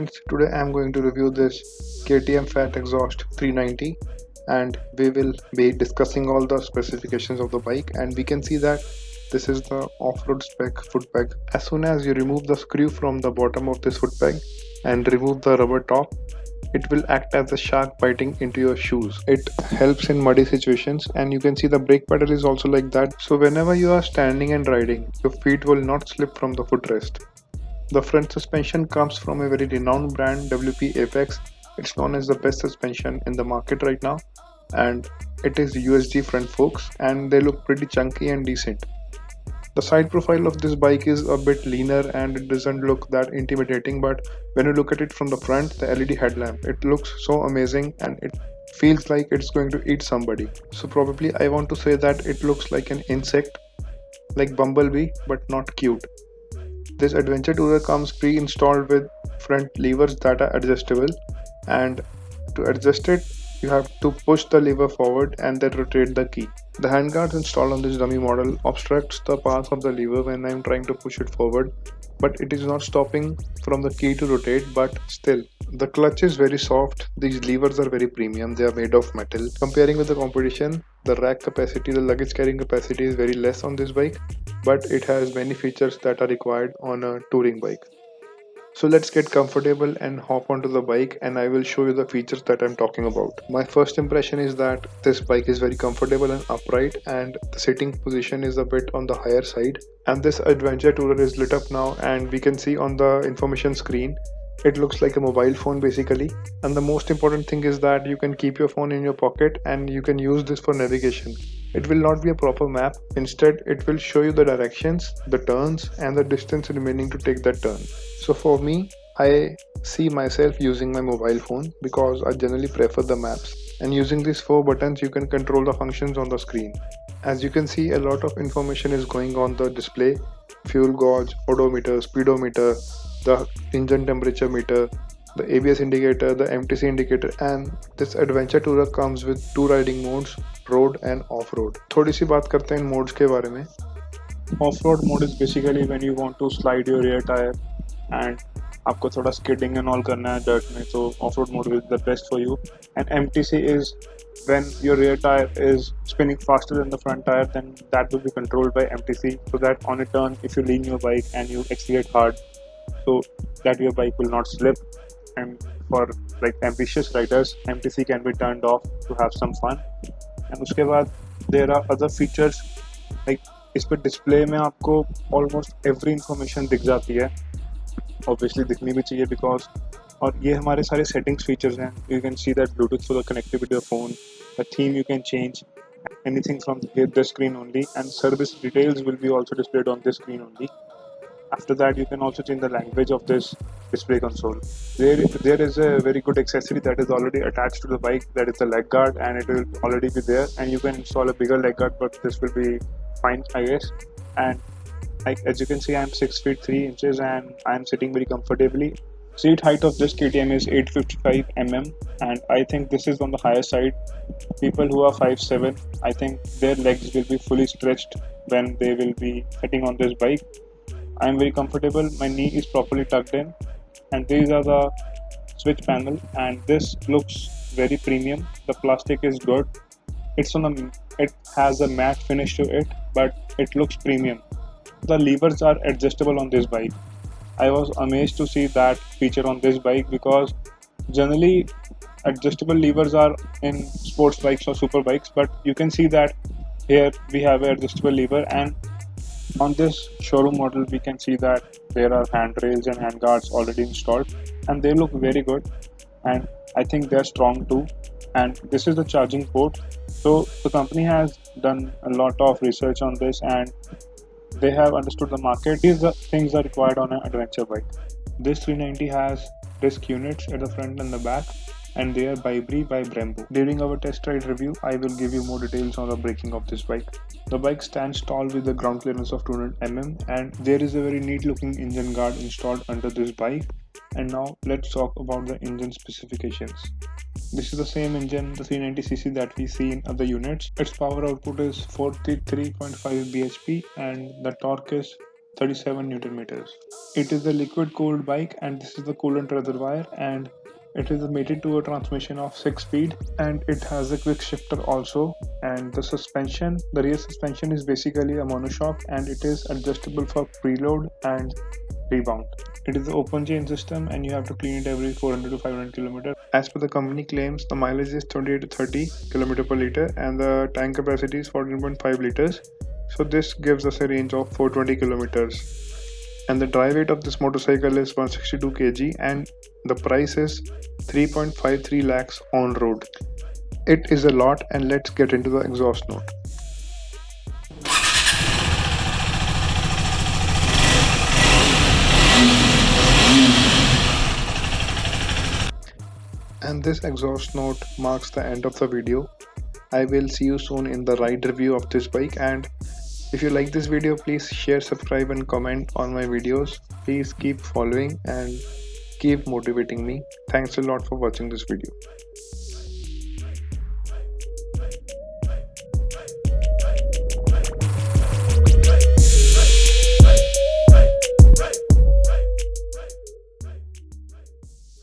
friends, today I am going to review this KTM Fat Exhaust 390 and we will be discussing all the specifications of the bike, and we can see that this is the off-road spec foot peg. As soon as you remove the screw from the bottom of this foot peg and remove the rubber top, it will act as a shark biting into your shoes. It helps in muddy situations, and you can see the brake pedal is also like that. So whenever you are standing and riding, your feet will not slip from the footrest. The front suspension comes from a very renowned brand, WP Apex. It's known as the best suspension in the market right now, and it is USD front forks and they look pretty chunky and decent. The side profile of this bike is a bit leaner and it doesn't look that intimidating, but when you look at it from the front, the LED headlamp, it looks so amazing and it feels like it's going to eat somebody. So probably I want to say that it looks like an insect, like Bumblebee, but not cute. This adventure tourer comes pre-installed with front levers that are adjustable, and to adjust it you have to push the lever forward and then rotate the key. The handguards installed on this dummy model obstructs the path of the lever when I am trying to push it forward, but it is not stopping from the key to rotate. But still, the clutch is very soft. These levers are very premium, they are made of metal. Comparing with the competition, the rack capacity, the luggage carrying capacity is very less on this bike, but it has many features that are required on a touring bike. So let's get comfortable and hop onto the bike, and I will show you the features that I'm talking about. My first impression is that this bike is very comfortable and upright, and the sitting position is a bit on the higher side. And this adventure tourer is lit up now, and we can see on the information screen it looks like a mobile phone basically. And the most important thing is that you can keep your phone in your pocket and you can use this for navigation. It will not be a proper map, instead it will show you the directions, the turns and the distance remaining to take that turn. So for me, I see myself using my mobile phone because I generally prefer the maps, and using these four buttons you can control the functions on the screen. As you can see, a lot of information is going on the display: fuel gauge, odometer, speedometer, the engine temperature meter, the ABS indicator, the MTC indicator, and this adventure tourer comes with two riding modes, road and off-road. थोड़ी सी बात करते हैं इन modes के बारे में. Off-road mode is basically when you want to slide your rear tire and आपको थोड़ा skidding and all करना है dirt में, so off-road mode is the best for you. And MTC is when your rear tire is spinning faster than the front tire, then that will be controlled by MTC, so that on a turn if you lean your bike and you accelerate hard, so that your bike will not slip. And for like ambitious riders, MTC can be turned off to have some fun. And उसके बाद there are other features like इस पे display में आपको almost every information दिख जाती है, obviously दिखनी भी चाहिए because, और ये हमारे सारे settings features हैं. You can see that Bluetooth for the connectivity of phone, the theme you can change, anything from the screen only, and service details will be also displayed on this screen only. After that, you can also change the language of this display console. There is a very good accessory that is already attached to the bike, that is the leg guard, and it will already be there, and you can install a bigger leg guard, but this will be fine, I guess. And like as you can see, I'm 6 feet 3 inches and I'm sitting very comfortably. Seat height of this KTM is 855 mm, and I think this is on the higher side. People who are 5'7", I think their legs will be fully stretched when they will be sitting on this bike. I am very comfortable, my knee is properly tucked in, and these are the switch panel, and this looks very premium. The plastic is good. It has a matte finish to it, but it looks premium. The levers are adjustable on this bike. I was amazed to see that feature on this bike because generally adjustable levers are in sports bikes or super bikes, but you can see that here we have an adjustable lever, and on this showroom model we can see that there are handrails and handguards already installed, and they look very good, and I think they're strong too. And this is the charging port. So the company has done a lot of research on this and they have understood the market. These are things are required on an adventure bike. This 390 has disc units at the front and the back, and they are by Brembo. During our test ride review, I will give you more details on the braking of this bike. The bike stands tall with a ground clearance of 200 mm, and there is a very neat looking engine guard installed under this bike. And now let's talk about the engine specifications. This is the same engine, the 390cc, that we see in other units. Its power output is 43.5 bhp and the torque is 37 Newton meters. It is a liquid cooled bike, and this is the coolant reservoir, and it is mated to a transmission of 6 speed, and it has a quick shifter also. And the rear suspension is basically a monoshock, and it is adjustable for preload and rebound. It is an open chain system, and you have to clean it every 400 to 500 kilometers. As per the company claims, the mileage is 28 to 30 kilometer per liter, and the tank capacity is 14.5 liters. So this gives us a range of 420 kilometers. And the dry weight of this motorcycle is 162 kg, and the price is 3.53 lakhs on road. It is a lot, and let's get into the exhaust note. And this exhaust note marks the end of the video. I will see you soon in the ride review of this bike, and if you like this video, please share, subscribe and comment on my videos. Please keep following and keep motivating me. Thanks a lot for watching this video.